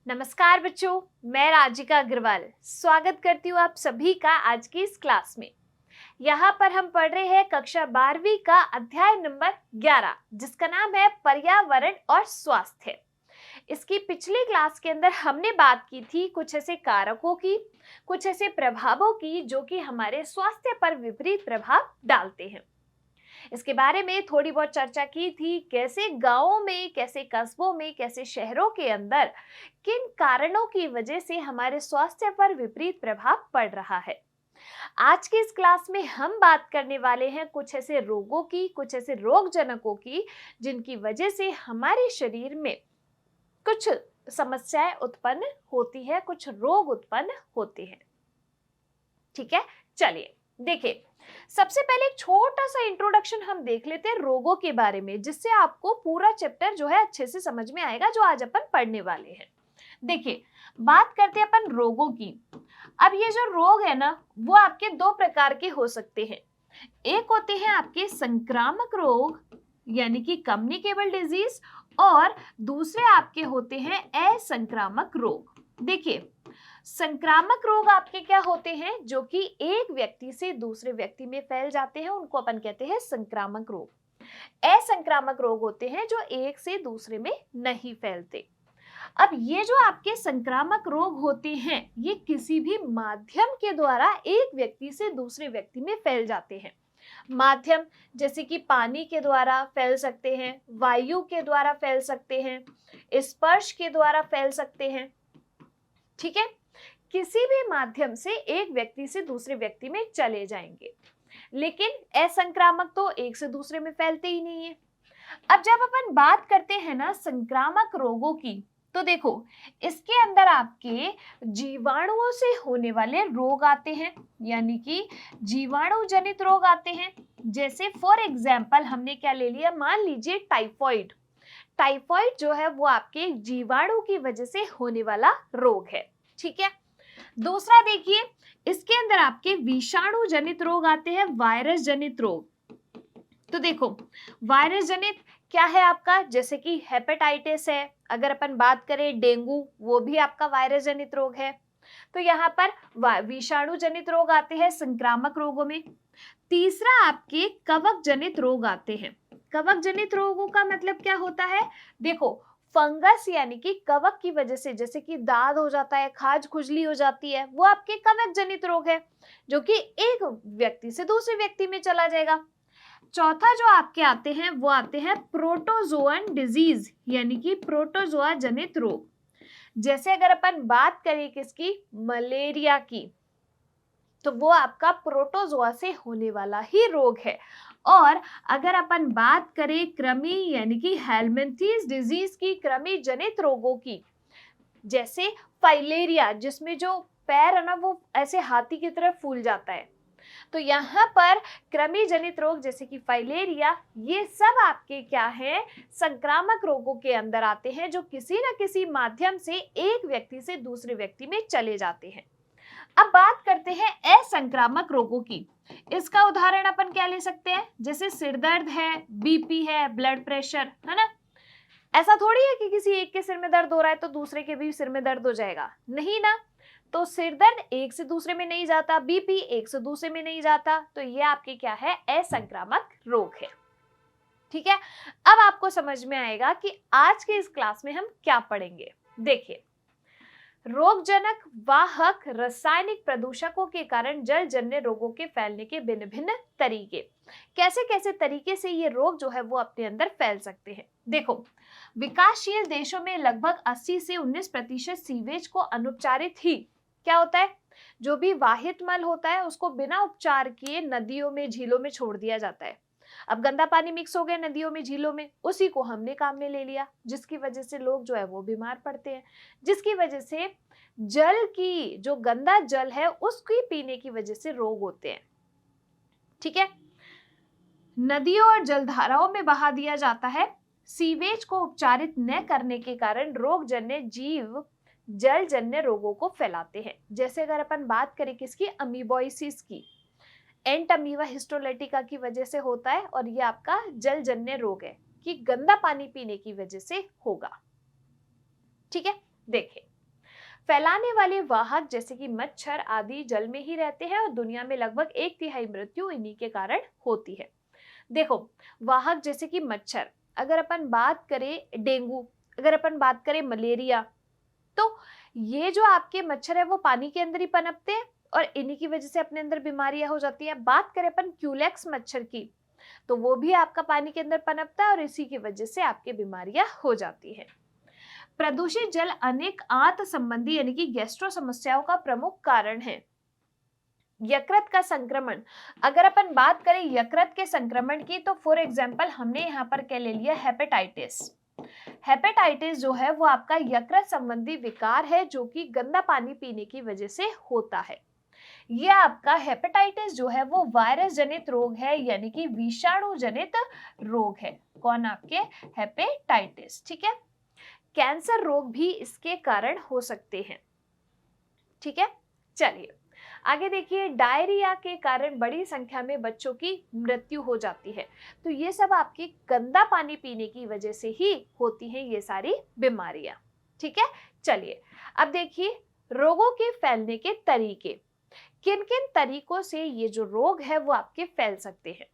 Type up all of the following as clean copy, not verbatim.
नमस्कार बच्चों, मैं राजिका अग्रवाल स्वागत करती हूँ आप सभी का आज की इस क्लास में। यहाँ पर हम पढ़ रहे हैं कक्षा 12वीं का अध्याय नंबर 11 जिसका नाम है पर्यावरण और स्वास्थ्य। इसकी पिछली क्लास के अंदर हमने बात की थी कुछ ऐसे कारकों की, कुछ ऐसे प्रभावों की जो कि हमारे स्वास्थ्य पर विपरीत प्रभाव डालते हैं। इसके बारे में थोड़ी बहुत चर्चा की थी, कैसे गांवों में, कैसे कस्बों में, कैसे शहरों के अंदर किन कारणों की वजह से हमारे स्वास्थ्य पर विपरीत प्रभाव पड़ रहा है। आज की इस क्लास में हम बात करने वाले हैं कुछ ऐसे रोगों की, कुछ ऐसे रोगजनकों की जिनकी वजह से हमारे शरीर में कुछ समस्याएं उत्पन्न होती है, कुछ रोग उत्पन्न होते हैं। ठीक है, चलिए देखिए, सबसे पहले एक छोटा सा इंट्रोडक्शन हम देख लेते हैं रोगों के बारे में, जिससे आपको पूरा चैप्टर जो है अच्छे से समझ में आएगा जो आज अपन पढ़ने वाले हैं। देखिए, बात करते हैं अपन रोगों की। अब ये जो रोग है ना, वो आपके दो प्रकार के हो सकते हैं। एक होते हैं आपके संक्रामक रोग यानी कि कम्युनिकेबल डिजीज, और दूसरे आपके होते हैं असंक्रामक रोग। देखिए, संक्रामक रोग आपके क्या होते हैं, जो कि एक व्यक्ति से दूसरे व्यक्ति में फैल जाते हैं, उनको अपन कहते हैं संक्रामक रोग। असंक्रामक रोग होते हैं जो एक से दूसरे में नहीं फैलते। अब ये जो आपके संक्रामक रोग होते हैं, ये किसी भी माध्यम के द्वारा एक व्यक्ति से दूसरे व्यक्ति में फैल जाते हैं। माध्यम जैसे कि पानी के द्वारा फैल सकते हैं, वायु के द्वारा फैल सकते हैं, स्पर्श के द्वारा फैल सकते हैं। ठीक है, किसी भी माध्यम से एक व्यक्ति से दूसरे व्यक्ति में चले जाएंगे, लेकिन असंक्रामक तो एक से दूसरे में फैलते ही नहीं है। अब जब अपन बात करते हैं ना संक्रामक रोगों की, तो देखो, इसके अंदर आपके जीवाणुओं से होने वाले रोग आते हैं, यानी कि जीवाणु जनित रोग आते हैं। जैसे फॉर एग्जाम्पल हमने क्या ले लिया, मान लीजिए टाइफॉइड। टाइफॉइड जो है वो आपके जीवाणु की वजह से होने वाला रोग है। ठीक है, दूसरा देखिए, इसके अंदर आपके विषाणु जनित रोग आते हैं, वायरस जनित रोग। तो देखो, वायरस जनित क्या है आपका, जैसे कि हेपेटाइटिस है, अगर अपन बात करें डेंगू, वो भी आपका वायरस जनित रोग है। तो यहाँ पर विषाणु जनित रोग आते हैं संक्रामक रोगों में। तीसरा आपके कवक जनित रोग आते हैं। कवक जनित रोगों का मतलब क्या होता है, देखो, फंगस यानी कि कवक की वजह से, जैसे कि दाद हो जाता है, खाज खुजली हो जाती है, वो आपके कवक जनित रोग है जो कि एक व्यक्ति से दूसरे व्यक्ति में चला जाएगा। चौथा जो आपके आते हैं वो आते हैं प्रोटोजोअन डिजीज यानी कि प्रोटोजोआ जनित रोग। जैसे अगर अपन बात करें किसकी, मलेरिया की, तो वो आपका प्रोटोजोआ से होने वाला ही रोग है। और अगर अपन बात करें कृमि यानी कि हेलमिंथेस डिजीज की, कृमि जनित रोगों की, जैसे फाइलेरिया, जिसमें जो पैर है ना वो ऐसे हाथी की तरह फूल जाता है, तो यहाँ पर कृमि जनित रोग जैसे कि फाइलेरिया, ये सब आपके क्या है, संक्रामक रोगों के अंदर आते हैं, जो किसी न किसी माध्यम से एक व्यक्ति से दूसरे व्यक्ति में चले जाते हैं। अब बात करते हैं असंक्रामक रोगों की। इसका उदाहरण अपन क्या ले सकते हैं, जैसे सिर दर्द है, बीपी है, ब्लड प्रेशर, है ना। ऐसा थोड़ी है कि किसी एक के सिर में दर्द हो रहा है तो दूसरे के भी सिर में दर्द हो जाएगा, नहीं ना। तो सिर दर्द एक से दूसरे में नहीं जाता, बीपी एक से दूसरे में नहीं जाता, तो ये आपके क्या है, असंक्रामक रोग है। ठीक है, अब आपको समझ में आएगा कि आज के इस क्लास में हम क्या पढ़ेंगे। देखिए, रोगजनक वाहक रासायनिक प्रदूषकों के कारण जलजन्य रोगों के फैलने के भिन्न भिन्न तरीके, कैसे कैसे तरीके से ये रोग जो है वो अपने अंदर फैल सकते हैं। देखो, विकासशील देशों में लगभग 80 से 19% सीवेज को अनुपचारित ही, क्या होता है, जो भी वाहित मल होता है उसको बिना उपचार किए नदियों में, झीलों में छोड़ दिया जाता है। अब गंदा पानी मिक्स हो गया नदियों में, झीलों में, उसी को हमने काम में ले लिया, जिसकी वजह से लोग जो है वो बीमार पड़ते हैं, जिसकी वजह से जल की, जो गंदा जल है उसकी पीने की वजह से रोग होते हैं। ठीक है, नदियों और जलधाराओं में बहा दिया जाता है। सीवेज को उपचारित न करने के कारण रोगजन्य जीव जलजन्य रोगों को फैलाते हैं। जैसे अगर अपन बात करें किसकी, अमीबोइसिस की, एंटअमीबा हिस्टोलेटिका की वजह से होता है, और ये आपका जलजन्य रोग है कि गंदा पानी पीने की वजह से होगा। ठीक है, देखिए, फैलाने वाले वाहक जैसे कि मच्छर आदि जल में ही रहते हैं और दुनिया में लगभग 1/3 मृत्यु इन्हीं के कारण होती है। देखो, वाहक जैसे कि मच्छर, अगर अपन बात करें डेंगू, अगर अपन बात करें मलेरिया, तो ये जो आपके मच्छर है वो पानी के अंदर ही पनपते हैं और इन्हीं की वजह से अपने अंदर बीमारियां हो जाती है। बात करें अपन क्यूलेक्स मच्छर की, तो वो भी आपका पानी के अंदर पनपता है और इसी की वजह से आपके बीमारियां हो जाती है। प्रदूषित जल अनेक आंत संबंधी यानी कि गैस्ट्रो समस्याओं का प्रमुख कारण है। यकृत का संक्रमण, अगर अपन बात करें यकृत के संक्रमण की, तो फॉर एग्जांपल हमने यहाँ पर क्या ले लिया, हेपेटाइटिस। हेपेटाइटिस जो है वो आपका यकृत संबंधी विकार है जो कि गंदा पानी पीने की वजह से होता है। ये आपका हेपेटाइटिस जो है वो वायरस जनित रोग है यानी कि विषाणु जनित रोग है। कौन, आपके हेपेटाइटिस। ठीक है, कैंसर रोग भी इसके कारण हो सकते हैं। ठीक है, चलिए आगे देखिए, डायरिया के कारण बड़ी संख्या में बच्चों की मृत्यु हो जाती है। तो ये सब आपकी गंदा पानी पीने की वजह से ही होती हैं ये सारी बीमारियां। ठीक है, चलिए अब देखिए रोगों के फैलने के तरीके, किन किन तरीकों से ये जो रोग है वो आपके फैल सकते हैं।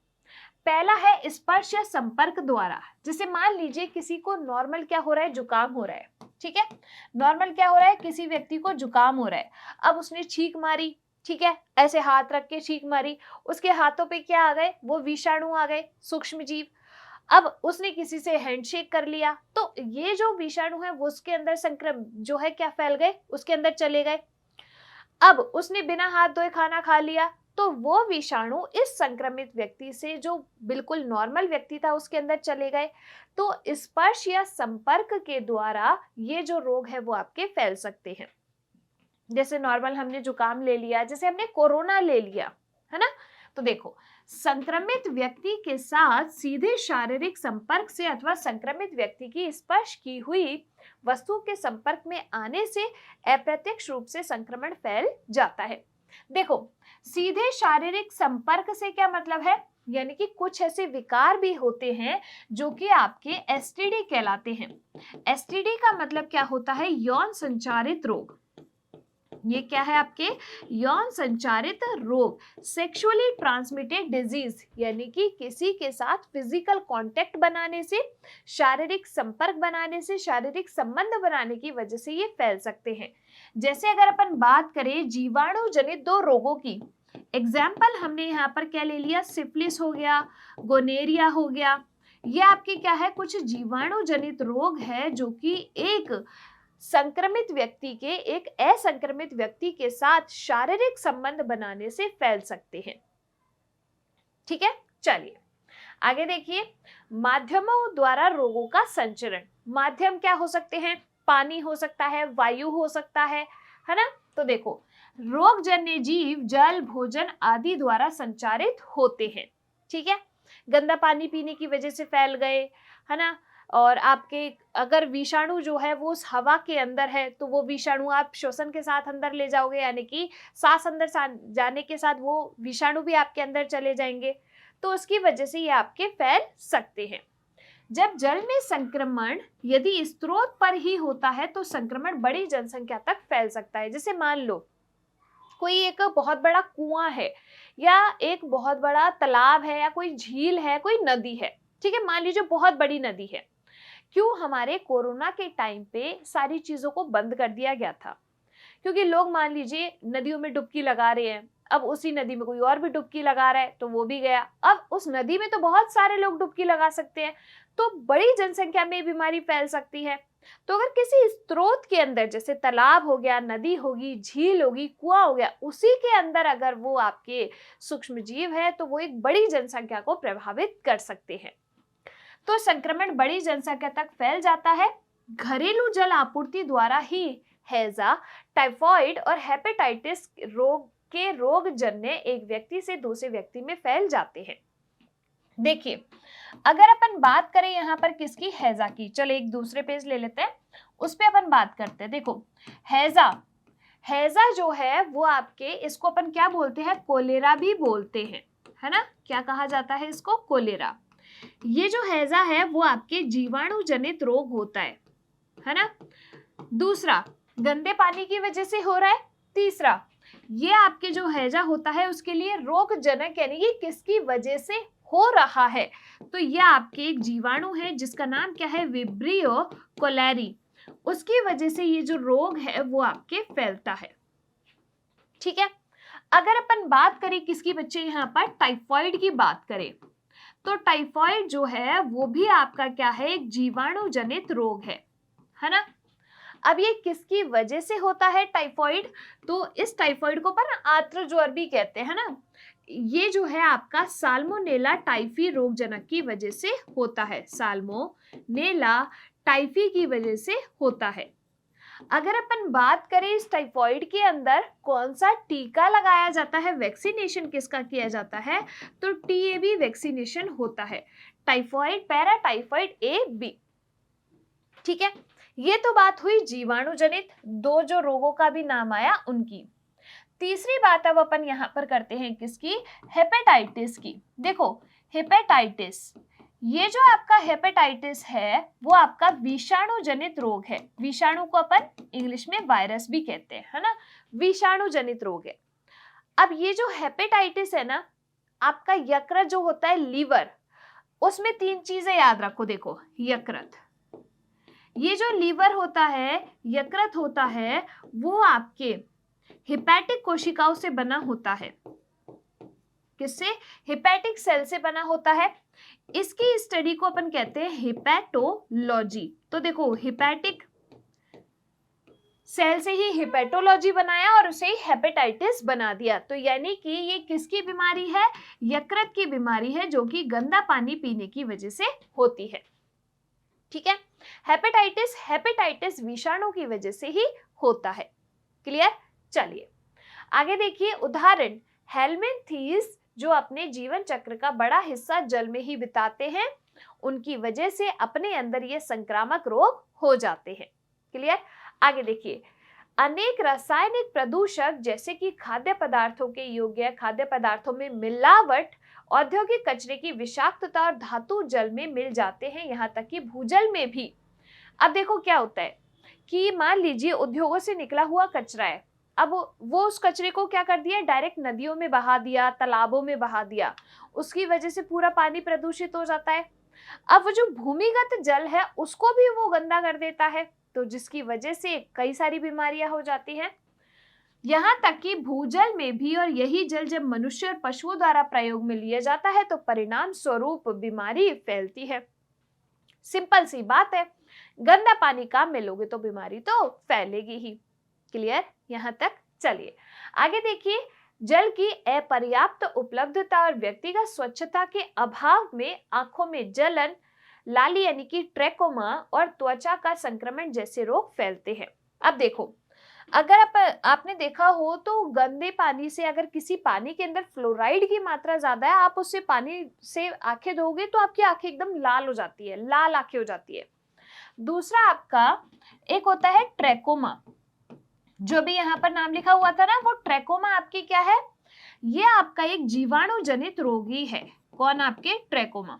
पहला है स्पर्श या संपर्क द्वारा। जैसे मान लीजिए किसी को नॉर्मल क्या हो रहा है, जुकाम हो रहा है। ठीक है, नॉर्मल क्या हो रहा है, किसी व्यक्ति को जुकाम हो रहा है, अब उसने छींक मारी, ठीक है, ऐसे हाथ रख के छींक मारी, उसके हाथों पे क्या आ गए, वो विषाणु आ गए, सूक्ष्म जीव। अब उसने किसी से हैंडशेक कर लिया तो ये जो विषाणु है वो उसके अंदर संक्रमण जो है क्या फैल गए, उसके अंदर चले गए। अब उसने बिना हाथ धोए खाना खा लिया तो वो विषाणु इस संक्रमित व्यक्ति से जो बिल्कुल नॉर्मल व्यक्ति था उसके अंदर चले गए। तो स्पर्श या संपर्क के द्वारा ये जो रोग है वो आपके फैल सकते हैं। जैसे नॉर्मल हमने जुकाम ले लिया, जैसे हमने कोरोना ले लिया, है ना। तो देखो, संक्रमित व्यक्ति के साथ सीधे शारीरिक संपर्क से अथवा संक्रमित व्यक्ति की स्पर्श की हुई वस्तु के संपर्क में आने से अप्रत्यक्ष रूप से संक्रमण फैल जाता है। देखो, सीधे शारीरिक संपर्क से क्या मतलब है, यानी कि कुछ ऐसे विकार भी होते हैं जो कि आपके एसटीडी कहलाते हैं। एसटीडी का मतलब क्या होता है, यौन संचारित रोग। ये क्या है, आपके यौन संचारित रोग, सेक्सुअली ट्रांसमिटेड डिजीज, यानी कि किसी के साथ फिजिकल कांटेक्ट बनाने से, शारीरिक संपर्क बनाने से, शारीरिक संबंध बनाने की वजह से ये फैल सकते हैं। जैसे अगर अपन बात करें जीवाणु जनित 2 रोगों की, एग्जाम्पल हमने यहाँ पर क्या ले लिया, सिफिलिस हो गया, गोनेरिया हो गया। ये आपके क्या है, कुछ जीवाणु जनित रोग है जो कि एक संक्रमित व्यक्ति के एक असंक्रमित व्यक्ति के साथ शारीरिक संबंध बनाने से फैल सकते हैं। ठीक है, चलिए आगे देखिए, माध्यमों द्वारा रोगों का संचरण। माध्यम क्या हो सकते हैं, पानी हो सकता है, वायु हो सकता है ना। तो देखो, रोगजन्य जीव जल, भोजन आदि द्वारा संचारित होते हैं। ठीक है, गंदा पानी पीने की वजह से फैल गए, है ना। और आपके अगर विषाणु जो है वो उस हवा के अंदर है तो वो विषाणु आप श्वसन के साथ अंदर ले जाओगे, यानी कि सांस अंदर जाने के साथ वो विषाणु भी आपके अंदर चले जाएंगे, तो उसकी वजह से ये आपके फैल सकते हैं। जब जल में संक्रमण यदि स्रोत पर ही होता है तो संक्रमण बड़ी जनसंख्या तक फैल सकता है। जैसे मान लो कोई एक बहुत बड़ा कुआं है या एक बहुत बड़ा तालाब है या कोई झील है, कोई नदी है, ठीक है, मान लीजिए बहुत बड़ी नदी है। क्यों हमारे कोरोना के टाइम पे सारी चीजों को बंद कर दिया गया था, क्योंकि लोग मान लीजिए नदियों में डुबकी लगा रहे हैं, अब उसी नदी में कोई और भी डुबकी लगा रहा है तो वो भी गया। अब उस नदी में तो बहुत सारे लोग डुबकी लगा सकते हैं, तो बड़ी जनसंख्या में बीमारी फैल सकती है। तो अगर किसी स्रोत के अंदर, जैसे तालाब हो गया, नदी होगी, झील होगी, कुआं हो गया, उसी के अंदर अगर वो आपके सूक्ष्म जीव है तो वो एक बड़ी जनसंख्या को प्रभावित कर सकते हैं। तो संक्रमण बड़ी जनसंख्या तक फैल जाता है। घरेलू जल आपूर्ति द्वारा ही हैजा, टाइफाइड और हेपेटाइटिस रोग के रोगजन्य एक व्यक्ति से दूसरे व्यक्ति में फैल जाते हैं। देखिए, अगर अपन बात करें यहाँ पर किसकी, हैजा की, चलो एक दूसरे पेज ले लेते हैं, उस पे अपन बात करते हैं। देखो, हैजा जो है वो आपके, इसको अपन क्या बोलते हैं, कोलेरा भी बोलते हैं, है ना। क्या कहा जाता है इसको, कोलेरा। ये जो हैजा है वो आपके जीवाणु जनित रोग होता है ना। दूसरा, गंदे पानी की वजह से हो रहा है। तीसरा, ये आपके जो हैजा होता है उसके लिए रोगजनक यानी कि किसकी वजह से हो रहा है, तो ये आपके एक जीवाणु है जिसका नाम क्या है, विब्रियो कोलेरी, उसकी वजह से ये जो रोग है वो आपके फैलता है। ठीक है, अगर अपन बात करें किसकी बच्चे यहाँ पर टाइफाइड की बात करें, तो टाइफाइड जो है वो भी आपका क्या है, एक जीवाणु जनित रोग है ना। अब ये किसकी वजह से होता है टाइफाइड, तो इस टाइफाइड को पर आर्द्र ज्वर भी कहते हैं ना। ये जो है आपका साल्मोनेला टाइफी रोगजनक की वजह से होता है, साल्मोनेला टाइफी की वजह से होता है। अगर अपन बात करें इस टाइफाइड के अंदर कौन सा टीका लगाया जाता है, वैक्सीनेशन किसका किया जाता है, तो टीएबी वैक्सीनेशन होता है, टाइफाइड पैराटाइफाइड ए बी। ठीक है, ये तो बात हुई जीवाणु जनित दो जो रोगों का भी नाम आया उनकी। तीसरी बात अब अपन यहाँ पर करते हैं किसकी, हेपेटाइटिस की। देखो हेपेटाइटिस, ये जो आपका हेपेटाइटिस है वो आपका विषाणु जनित रोग है, विषाणु को अपन इंग्लिश में वायरस भी कहते हैं, है ना, विषाणु जनित रोग है। अब ये जो हेपेटाइटिस है ना, आपका यकृत जो होता है लीवर, उसमें 3 चीजें याद रखो। देखो यकृत, ये जो लीवर होता है, यकृत होता है, वो आपके हेपेटिक कोशिकाओं से बना होता है। किससे, हेपेटिक सेल से बना होता है। इसकी स्टडी को अपन कहते हैं हेपेटोलॉजी। तो देखो हेपेटिक सेल से ही हेपेटोलॉजी बनाया और उसे ही हेपेटाइटिस बना दिया। तो यानी कि ये किसकी बीमारी है, यकृत की बीमारी है, जो कि गंदा पानी पीने की वजह से होती है। ठीक है, हेपेटाइटिस हेपेटाइटिस विषाणु की वजह से ही होता है। क्लियर, चलिए आगे देखिए। उदाहरण, हेलमिंथीज जो अपने जीवन चक्र का बड़ा हिस्सा जल में ही बिताते हैं, उनकी वजह से अपने अंदर ये संक्रामक रोग हो जाते हैं। क्लियर, आगे देखिए। अनेक रासायनिक प्रदूषक जैसे कि खाद्य पदार्थों के योग्य, खाद्य पदार्थों में मिलावट, औद्योगिक कचरे की विषाक्तता और धातु जल में मिल जाते हैं, यहाँ तक कि भूजल में भी। अब देखो क्या होता है कि मान लीजिए उद्योगों से निकला हुआ कचरा है, अब वो उस कचरे को क्या कर दिया, डायरेक्ट नदियों में बहा दिया, तालाबों में बहा दिया, उसकी वजह से पूरा पानी प्रदूषित हो जाता है। अब वो जो भूमिगत जल है उसको भी वो गंदा कर देता है, तो जिसकी वजह से कई सारी बीमारियां हो जाती हैं, यहाँ तक कि भूजल में भी। और यही जल जब मनुष्य और पशुओं द्वारा प्रयोग में लिया जाता है तो परिणाम स्वरूप बीमारी फैलती है। सिंपल सी बात है, गंदा पानी काम में लोगे तो बीमारी तो फैलेगी ही। क्लियर, यहाँ तक। चलिए आगे देखिए। जल की अपर्याप्त उपलब्धता और व्यक्तिगत स्वच्छता के अभाव में आंखों में जलन, लाली यानी कि ट्रैकोमा और त्वचा का संक्रमण जैसे रोग फैलते हैं। अब देखो, अगर आपने देखा हो तो गंदे पानी से अगर किसी पानी के अंदर फ्लोराइड की मात्रा ज्यादा है, आप उससे पानी से आंखें धोगे तो आपकी आंखें एकदम लाल हो जाती है, लाल आंखें हो जाती है। दूसरा आपका एक होता है ट्रैकोमा, जो भी यहाँ पर नाम लिखा हुआ था ना, वो ट्रैकोमा आपकी क्या है, ये आपका एक जीवाणु जनित रोग ही है। कौन, आपके ट्रैकोमा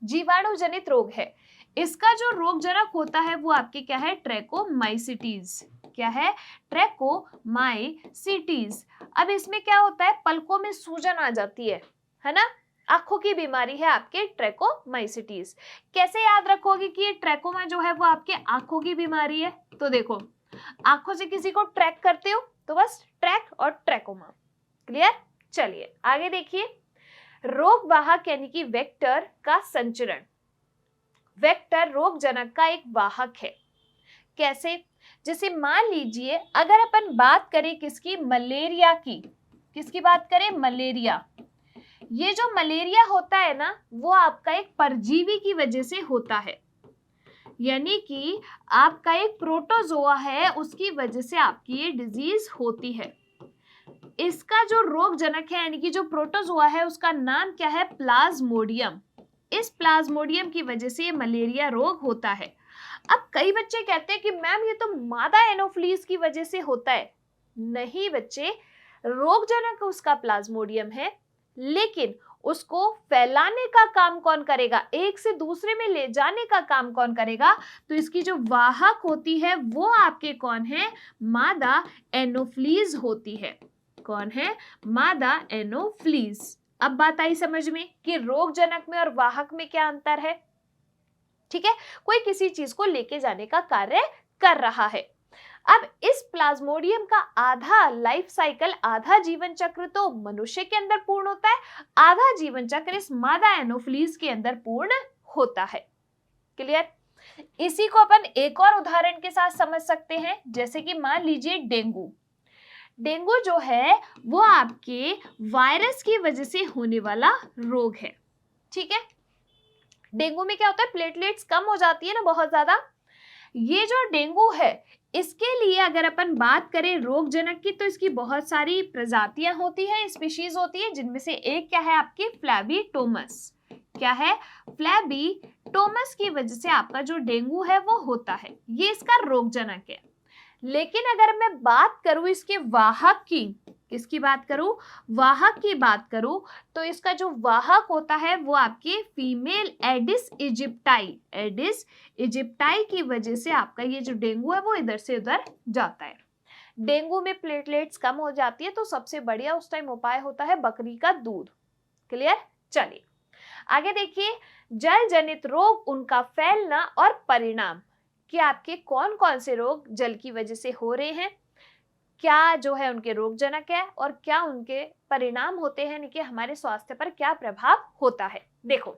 जीवाणु जनित रोग है। इसका जो रोगजनक होता है वो आपके क्या है, ट्रैकोमाइसिटीज। क्या है, ट्रैकोमाइसिटीज। अब इसमें क्या होता है, पलकों में सूजन आ जाती है ना, आंखों की बीमारी है आपके ट्रैकोमाइसिटीज। कैसे याद रखोगे कि ये ट्रैकोमा जो है वो आपके आंखों की बीमारी है, तो देखो आंखों से किसी को ट्रैक करते हो तो बस ट्रैक और ट्रैकोमा। क्लियर, चलिए आगे देखिए। रोग वाहक यानी कि वेक्टर का संचरण। वेक्टर रोगजनक का एक वाहक है। कैसे, जैसे मान लीजिए अगर अपन बात करें किसकी, मलेरिया की, किसकी बात करें, मलेरिया। ये जो मलेरिया होता है ना, वो आपका एक परजीवी की वजह से होता है, यानी कि आपका एक प्रोटोजोआ है, उसकी वजह से आपकी ये डिजीज होती है। इसका जो रोगजनक है यानी कि जो प्रोटोजोआ है उसका नाम क्या है, प्लाज्मोडियम। इस प्लाज्मोडियम की वजह से ये मलेरिया रोग होता है। अब कई बच्चे कहते हैं कि मैम ये तो मादा एनोफ्लीज की वजह से होता है। नहीं बच्चे, रोगजनक उसका प्लाज्मोडियम है, लेकिन उसको फैलाने का काम कौन करेगा, एक से दूसरे में ले जाने का काम कौन करेगा, तो इसकी जो वाहक होती है वो आपके कौन है, मादा एनोफ्लीज होती है। कौन है, मादा एनोफ्लीज। अब बात आई समझ में कि रोगजनक में और वाहक में क्या अंतर है। ठीक है, कोई किसी चीज को लेके जाने का कार्य कर रहा है। अब इस प्लाज्मोडियम का आधा लाइफ साइकिल, आधा जीवन चक्र तो मनुष्य के अंदर पूर्ण होता है, आधा जीवन चक्र इस मादा एनोफ्लीज के अंदर पूर्ण होता है। क्लियर। इसी को अपन एक और उदाहरण के साथ समझ सकते हैं, जैसे कि मान लीजिए डेंगू। डेंगू जो है वो आपके वायरस की वजह से होने वाला रोग है। ठीक है, डेंगू में क्या होता है, प्लेटलेट्स कम हो जाती है ना बहुत ज्यादा। ये जो डेंगू है इसके लिए अगर अपन बात करें रोगजनक की, तो इसकी बहुत सारी प्रजातियां होती हैं, स्पीशीज होती है, जिनमें से एक क्या है आपकी फ्लैबीटोमस। क्या है, फ्लैबीटोमस की वजह से आपका जो डेंगू है वो होता है, ये इसका रोगजनक है। लेकिन अगर मैं बात करूं इसके वाहक की, किसकी बात करूं, वाहक की बात करूं, तो इसका जो वाहक होता है वो आपके female Aedes aegypti, Aedes aegypti की वजह से आपका ये जो डेंगू है वो इधर से उधर जाता है। डेंगू में प्लेटलेट्स कम हो जाती है, तो सबसे बढ़िया उस टाइम उपाय होता है बकरी का दूध। क्लियर। चलिए आगे देखिए, जल जनित रोग, उनका फैलना और परिणाम, कि आपके कौन कौन से रोग जल की वजह से हो रहे हैं, क्या जो है उनके रोगजनक है और क्या उनके परिणाम होते हैं, यानी कि हमारे स्वास्थ्य पर क्या प्रभाव होता है। देखो,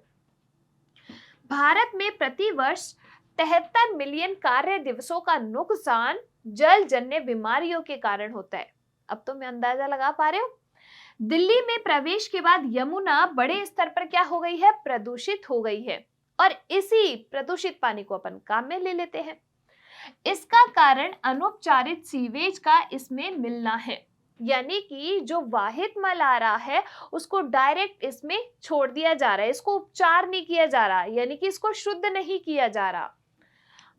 भारत में प्रति वर्ष 73 मिलियन कार्य दिवसों का नुकसान जल जन्य बीमारियों के कारण होता है। अब तो मैं अंदाजा लगा पा रहे हो, दिल्ली में प्रवेश के बाद यमुना बड़े स्तर पर क्या हो गई है, प्रदूषित हो गई है, और इसी प्रदूषित पानी को अपन काम में ले लेते हैं। इसका कारण अनुपचारित सीवेज का इसमें मिलना है, यानी कि जो वाहित मल आ रहा है उसको डायरेक्ट इसमें छोड़ दिया जा रहा है, इसको उपचार नहीं किया जा रहा, यानी कि इसको शुद्ध नहीं किया जा रहा।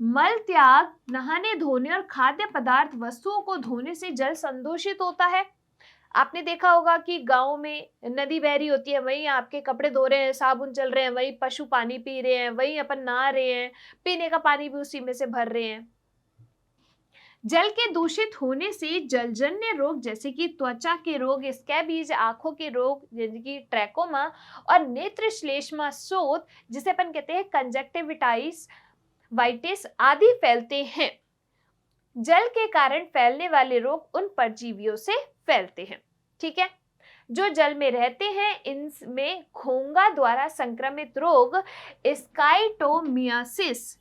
मल त्याग, नहाने धोने और खाद्य पदार्थ वस्तुओं को धोने से जल संदूषित होता है। आपने देखा होगा कि गांव में नदी बह रही होती है, वहीं आपके कपड़े धो रहे हैं, साबुन चल रहे हैं, वहीं पशु पानी पी रहे हैं, वहीं अपन नहा रहे हैं, पीने का पानी भी उसी में से भर रहे हैं। जल के दूषित होने से जलजन्य रोग जैसे कि त्वचा के रोग, स्कैबीज, आंखों के रोग जैसे कि ट्रैकोमा, और नेत्र श्लेष्मा शोथ जिसे अपन कहते हैं कंजक्टिविटाइटिस वाइटिस आदि फैलते हैं। जल के कारण फैलने वाले रोग उन परजीवियों से फैलते हैं। ठीक है, जो जल में रहते हैं इनमें घोंघा द्वारा संक्रमित रोग स्काइटोमियासिस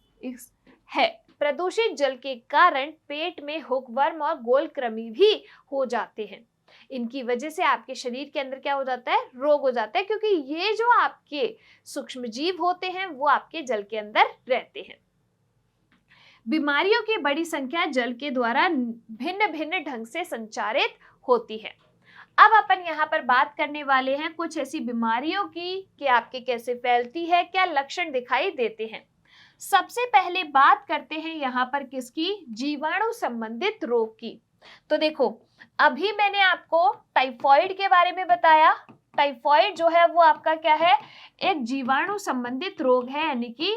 है। प्रदूषित जल के कारण पेट में हुकवर्म और गोलकृमि भी हो जाते हैं। इनकी वजह से आपके शरीर के अंदर क्या हो जाता है, रोग हो जाता है, क्योंकि ये जो आपके सूक्ष्म जीव होते हैं वो आपके जल के अंदर रहते हैं। बीमारियों की बड़ी संख्या जल के द्वारा भिन्न भिन्न ढंग से संचारित होती है। अब अपन यहाँ पर बात करने वाले हैं कुछ ऐसी बीमारियों की कि आपके कैसे फैलती है, क्या लक्षण दिखाई देते हैं। सबसे पहले बात करते हैं यहाँ पर किसकी, जीवाणु संबंधित रोग की। तो देखो, अभी मैंने आपको टाइफॉइड के बारे में बताया। टाइफॉइड जो है वो आपका क्या है, एक जीवाणु संबंधित रोग है, यानी कि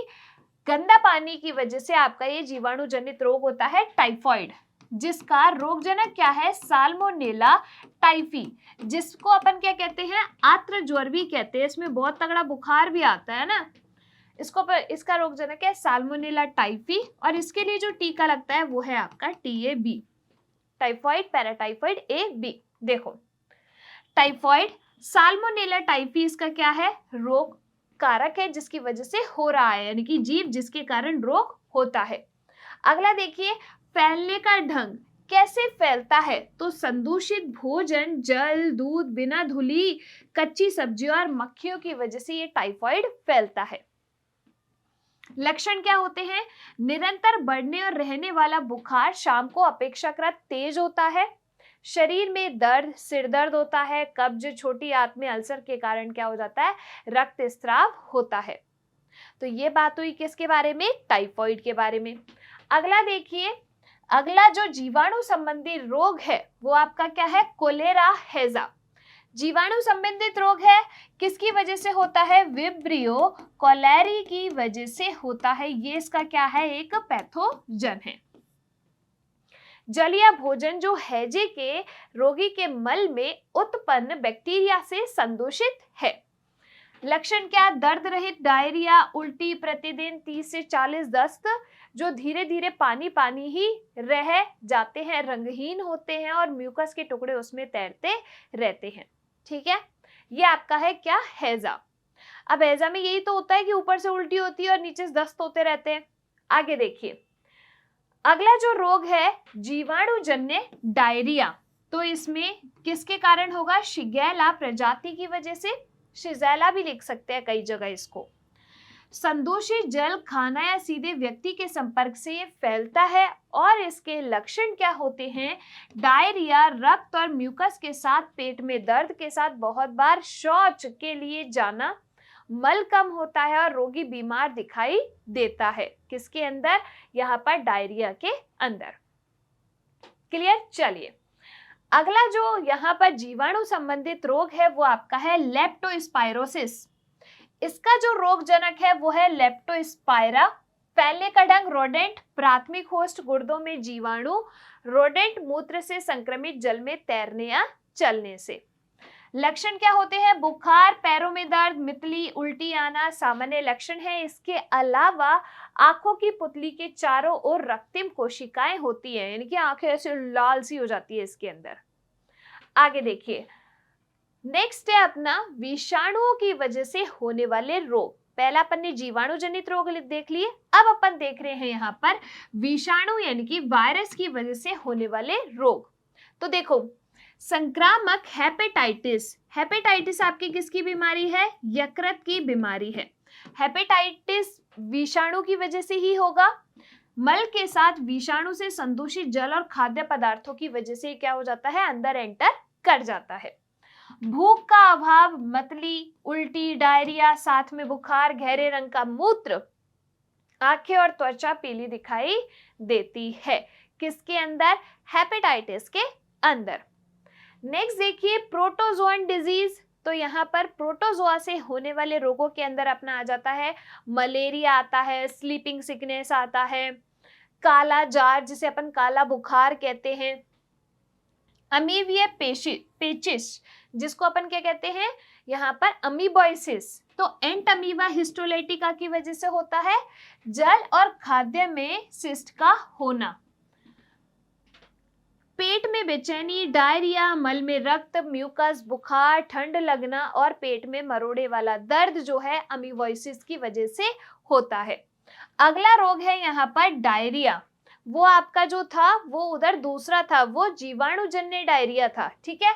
गंदा पानी की वजह से आपका ये जीवाणु जनित रोग होता है टाइफॉइड, जिसका रोगजनक क्या है, साल्मोनेला टाइफी, जिसको अपन क्या कहते हैं, आर्द्र ज्वर भी कहते हैं। इसमें बहुत तगड़ा बुखार भी आता है ना, इसका रोगजनक है साल्मोनेला टाइफी, और इसके लिए जो टीका लगता है वो है आपका TAB, टाइफॉइड पैराटाइफॉइड AB। देखो, टाइफॉइड साल्मोनेला टाइफी इसका क्या है, रोग कारक है जिसकी वजह से हो रहा है, यानी कि जीव जिसके कारण रोग होता है। अगला देखिए, फैलने का ढंग कैसे फैलता है, तो संदूषित भोजन, जल, दूध, बिना धुली कच्ची सब्जियों और मक्खियों की वजह से ये टाइफॉइड फैलता है। लक्षण क्या होते हैं, निरंतर बढ़ने और रहने वाला बुखार शाम को अपेक्षाकृत तेज होता है, शरीर में दर्द, सिर दर्द होता है, कब्ज, छोटी आंत में अल्सर के कारण क्या हो जाता है, रक्तस्राव होता है। तो ये बात हुई किसके बारे में, टाइफॉइड के बारे में। अगला देखिए, अगला जो जीवाणु संबंधी रोग है वो आपका क्या है, कोलेरा हैजा। जीवाणु संबंधित रोग है, किसकी वजह से होता है? विब्रियो कोलेरी की वजह से होता है। ये इसका क्या है? एक पैथोजन है। जल या भोजन जो हैजे के रोगी के मल में उत्पन्न बैक्टीरिया से संदूषित है। लक्षण क्या? दर्द रहित डायरिया, उल्टी, प्रतिदिन 30 से 40 दस्त जो धीरे धीरे पानी पानी ही रह जाते हैं, रंगहीन होते हैं और म्यूकस के टुकड़े उसमें तैरते रहते हैं। ठीक है, ये आपका है क्या? हैजा। अब हैजा में यही तो होता है कि ऊपर से उल्टी होती है और नीचे से दस्त होते रहते हैं। आगे देखिए, अगला जो रोग है जीवाणुजन्य डायरिया, तो इसमें किसके कारण होगा? शिगेला प्रजाति की वजह से, शिगेला भी लिख सकते हैं कई जगह इसको। संदूषित जल, खाना या सीधे व्यक्ति के संपर्क से ये फैलता है और इसके लक्षण क्या होते हैं? डायरिया, रक्त और म्यूकस के साथ पेट में दर्द के साथ बहुत बार शौच के लिए जाना, मल कम होता है और रोगी बीमार दिखाई देता है। किसके अंदर? यहाँ पर डायरिया के अंदर। क्लियर? चलिए, अगला जो यहाँ पर जीवाणु संबंधित रोग है वो आपका है लेप्टोस्पाइरोसिस। इसका जो रोग जनक है वो है लेप्टोस्पाइरा। फैलने का ढंग रोडेंट, प्राथमिक होस्ट गुर्दों में जीवाणु, रोडेंट मूत्र से संक्रमित जल में तैरने या चलने से। लक्षण क्या होते हैं? बुखार, पैरों में दर्द, मितली, उल्टी आना सामान्य लक्षण है। इसके अलावा आंखों की पुतली के चारों ओर रक्तिम कोशिकाएं होती हैं, यानी कि आंखें ऐसे लाल सी हो जाती है इसके अंदर। आगे देखिए, नेक्स्ट है अपना विषाणुओं की वजह से होने वाले रोग। पहला अपन ने जीवाणु जनित रोग देख लिए, अब अपन देख रहे हैं यहाँ पर विषाणु यानी कि वायरस की वजह से होने वाले रोग। तो देखो, संक्रामक हेपेटाइटिस, हेपेटाइटिस आपकी किसकी बीमारी है? यकृत की बीमारी है। हेपेटाइटिस विषाणु की वजह से ही होगा। मल के साथ विषाणु से संदूषित जल और खाद्य पदार्थों की वजह से क्या हो जाता है? अंदर एंटर कर जाता है। भूख का अभाव, मतली, उल्टी, डायरिया, साथ में बुखार, गहरे रंग का मूत्र, आंखें और त्वचा पीली दिखाई देती है। किसके अंदर? हेपेटाइटिस के अंदर। नेक्स्ट देखिए, प्रोटोजोअन डिजीज। तो यहाँ पर प्रोटोजोआ से होने वाले रोगों के अंदर अपना आ जाता है मलेरिया आता है, स्लीपिंग सिकनेस आता है, काला जार जिसे अपन काला बुखार कहते हैं, अमीबिया पेचिस जिसको अपन क्या कहते हैं यहाँ पर? अमीबोइसिस। तो एंट अमीबा हिस्टोलाइटिका की वजह से होता है जल और खाद्य में सिस्ट का होना। पेट में बेचैनी, डायरिया, मल में रक्त, म्यूकस, बुखार, ठंड लगना और पेट में मरोड़े वाला दर्द जो है अमीबोइसिस की वजह से होता है। अगला रोग है यहाँ पर डायरिया। वो आपका जो था वो उधर दूसरा था, वो जीवाणुजन्य डायरिया था। ठीक है,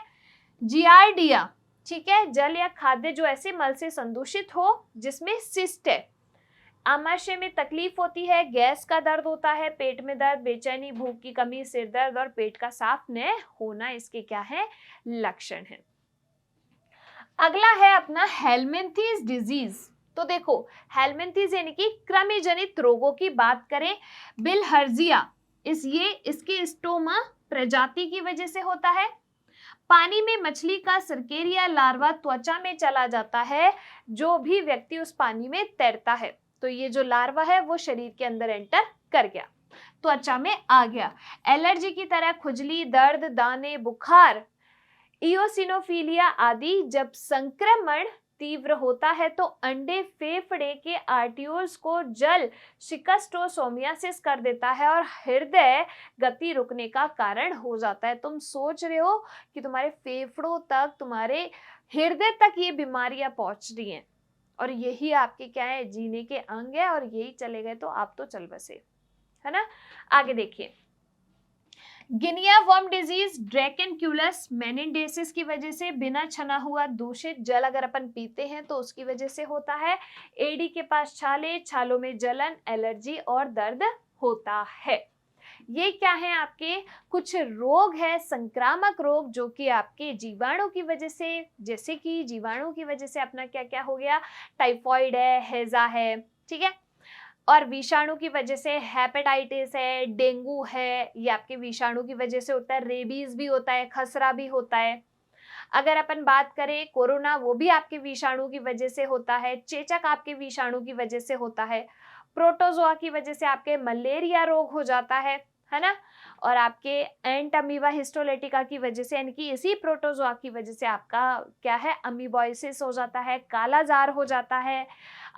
जियार्डिया। ठीक है, जल या खाद्य जो ऐसे मल से संदूषित हो जिसमें सिस्ट है। आमाशय में तकलीफ होती है, गैस का दर्द होता है, पेट में दर्द, बेचैनी, भूख की कमी, सिर दर्द और पेट का साफ न होना इसके क्या है? लक्षण है। अगला है अपना हेलमिंथीज डिजीज। तो देखो, हेलमिंथीज यानी कि कृमि जनित रोगों की बात करें, बिलहर्जिया इसके स्टोमा प्रजाति की वजह से होता है। पानी में मछली का सर्केरिया लार्वा त्वचा में चला जाता है, जो भी व्यक्ति उस पानी में तैरता है तो ये जो लार्वा है वो शरीर के अंदर एंटर कर गया, त्वचा में आ गया। एलर्जी की तरह खुजली, दर्द, दाने, बुखार, इओसिनोफिलिया आदि। जब संक्रमण तीव्र होता है तो अंडे फेफड़े के आर्टियोल्स को जल शिकस्टोसोमियासिस कर देता है और हृदय गति रुकने का कारण हो जाता है। तुम सोच रहे हो कि तुम्हारे फेफड़ों तक, तुम्हारे हृदय तक ये बीमारियां पहुंच रही हैं और यही आपके क्या है? जीने के अंग है, और यही चले गए तो आप तो चल बसे, है ना। आगे देखिए, गिनिया वर्म डिजीज, ड्रैकेनक्यूलस मेनिंडेसिस की वजह से बिना छना हुआ दूषित जल अगर अपन पीते हैं तो उसकी वजह से होता है। एडी के पास छाले, छालों में जलन, एलर्जी और दर्द होता है। ये क्या है? आपके कुछ रोग है, संक्रामक रोग, जो कि आपके जीवाणु की वजह से, जैसे कि जीवाणु की वजह से अपना क्या क्या हो गया? टाइफॉइड है, हैजा है, ठीक है, और विषाणु की वजह से हेपेटाइटिस है, डेंगू है, ये आपके विषाणु की वजह से होता है। रेबीज भी होता है, खसरा भी होता है। अगर अपन बात करें कोरोना, वो भी आपके विषाणु की वजह से होता है। चेचक आपके विषाणु की वजह से होता है। प्रोटोजोआ की वजह से आपके मलेरिया रोग हो जाता है ना। और आपके एंट अमीबा हिस्टोलेटिका की वजह से, यानी कि इसी प्रोटोजोआ की वजह से आपका क्या है, अमीबॉइसिस हो जाता है, कालाजार हो जाता है,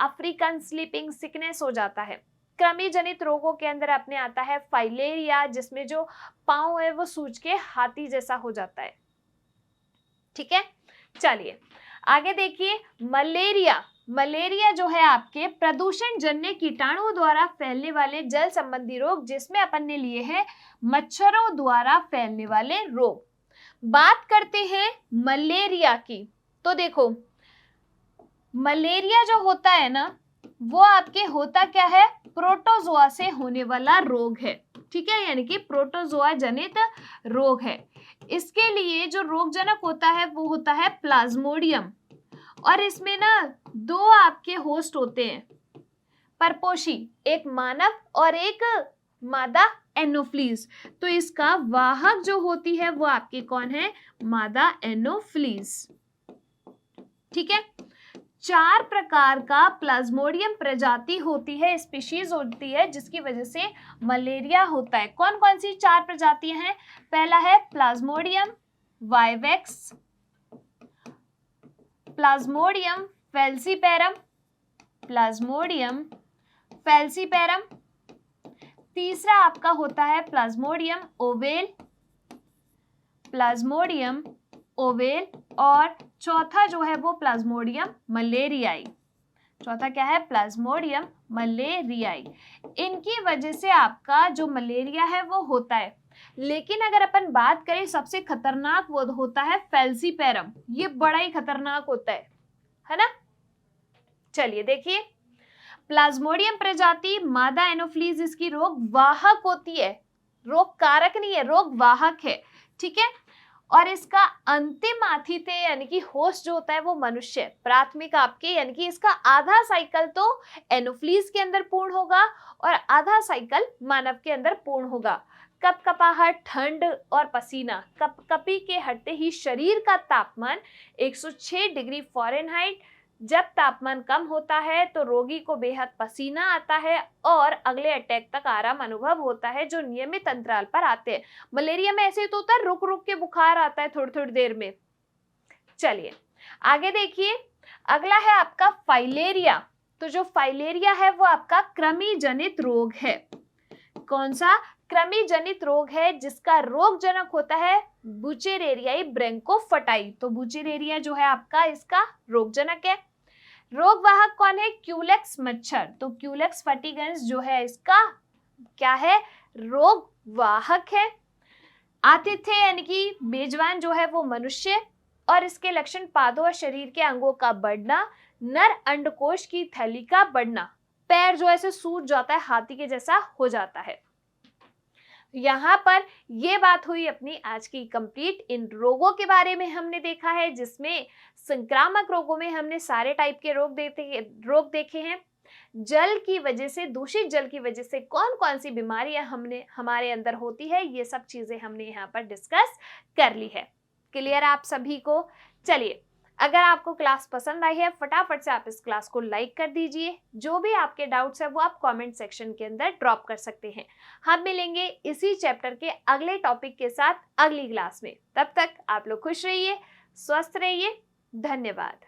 अफ्रीकन स्लीपिंग सिकनेस हो जाता है। कृमि जनित रोगों के अंदर अपने आता है फाइलेरिया, जिसमें जो पांव है वो सूज के हाथी जैसा हो जाता है। ठीक है, चलिए आगे देखिए। मलेरिया जो है आपके प्रदूषण जन्य कीटाणुओं द्वारा फैलने वाले जल संबंधी रोग, जिसमें अपन ने लिए हैं मच्छरों द्वारा फैलने वाले रोग। बात करते हैं मलेरिया की, तो देखो मलेरिया जो होता है ना, वो आपके होता क्या है, प्रोटोजोआ से होने वाला रोग है। ठीक है, यानी कि प्रोटोजोआ जनित रोग है। इसके लिए जो रोगजनक होता है वो होता है प्लाज्मोडियम, और इसमें ना 2 आपके होस्ट होते हैं परपोषी, एक मानव और एक मादा एनोफ्लीज। तो इसका वाहक जो होती है वो आपके कौन है, मादा एनोफ्लीज। ठीक है, 4 प्रकार का प्लाज्मोडियम प्रजाति होती है, स्पीशीज होती है, जिसकी वजह से मलेरिया होता है। कौन कौन सी 4 प्रजातियां हैं? पहला है Plasmodium vivax, Plasmodium falciparum, Plasmodium falciparum. तीसरा आपका होता है प्लाज्मोडियम ओवेल, प्लाज्मोडियम ओवेल, और चौथा जो है वो प्लाज्मोडियम मलेरियाई। चौथा क्या है, प्लाज्मोडियम मलेरियाई। इनकी वजह से आपका जो मलेरिया है वो होता है। लेकिन अगर अपन बात करें सबसे खतरनाक, वो होता है फैल्सीपेरम। ये बड़ा ही खतरनाक होता है ना। चलिए देखिए, प्लाज्मोडियम प्रजाति मादा एनोफ्लीज इसकी रोग वाहक होती है, रोग कारक नहीं है, रोग वाहक है। ठीक है, और इसका अंतिम आतिथ्य यानी कि होस्ट जो होता है वो मनुष्य, प्राथमिक आपके, यानी कि इसका आधा साइकिल तो एनोफ्लीज के अंदर पूर्ण होगा और आधा साइकिल मानव के अंदर पूर्ण होगा। कपकपाहट, ठंड और पसीना, कपकपी के हटते ही शरीर का तापमान 106 डिग्री फ़ारेनहाइट। जब तापमान कम होता है तो रोगी को बेहद पसीना आता है और अगले अटैक तक आराम अनुभव होता है, जो नियमित अंतराल पर आते हैं। मलेरिया में ऐसे तो होता है, रुक रुक के बुखार आता है थोड़ी थोड़ी देर में। चलिए आगे देखिए, अगला है आपका फाइलेरिया। तो जो फाइलेरिया है वो आपका कृमि जनित रोग है। कौन सा? कृमि जनित रोग है, जिसका रोग जनक होता है बुचेरेरियाई ब्रैंकोफटाई। तो बुचेरेरिया जो है आपका इसका रोग जनक है। रोग वाहक कौन है? क्यूलेक्स मच्छर। तो क्यूलेक्स फटिगन्स जो है इसका क्या है? रोग वाहक है। आतिथ्य यानी कि मेजबान जो है वो मनुष्य, और इसके लक्षण पादों और शरीर के अंगों का बढ़ना, नर अंडकोश की थैली का बढ़ना, पैर जो ऐसे सूज जाता है, हाथी के जैसा हो जाता है। यहाँ पर ये बात हुई अपनी आज की कंप्लीट। इन रोगों के बारे में हमने देखा है, जिसमें संक्रामक रोगों में हमने सारे टाइप के रोग देखे हैं। जल की वजह से, दूषित जल की वजह से कौन कौन सी बीमारियां हमारे अंदर होती है, ये सब चीजें हमने यहाँ पर डिस्कस कर ली है। क्लियर आप सभी को? चलिए, अगर आपको क्लास पसंद आई है, फटाफट से आप इस क्लास को लाइक कर दीजिए। जो भी आपके डाउट्स है वो आप कमेंट सेक्शन के अंदर ड्रॉप कर सकते हैं। हम मिलेंगे इसी चैप्टर के अगले टॉपिक के साथ अगली क्लास में। तब तक आप लोग खुश रहिए, स्वस्थ रहिए। धन्यवाद।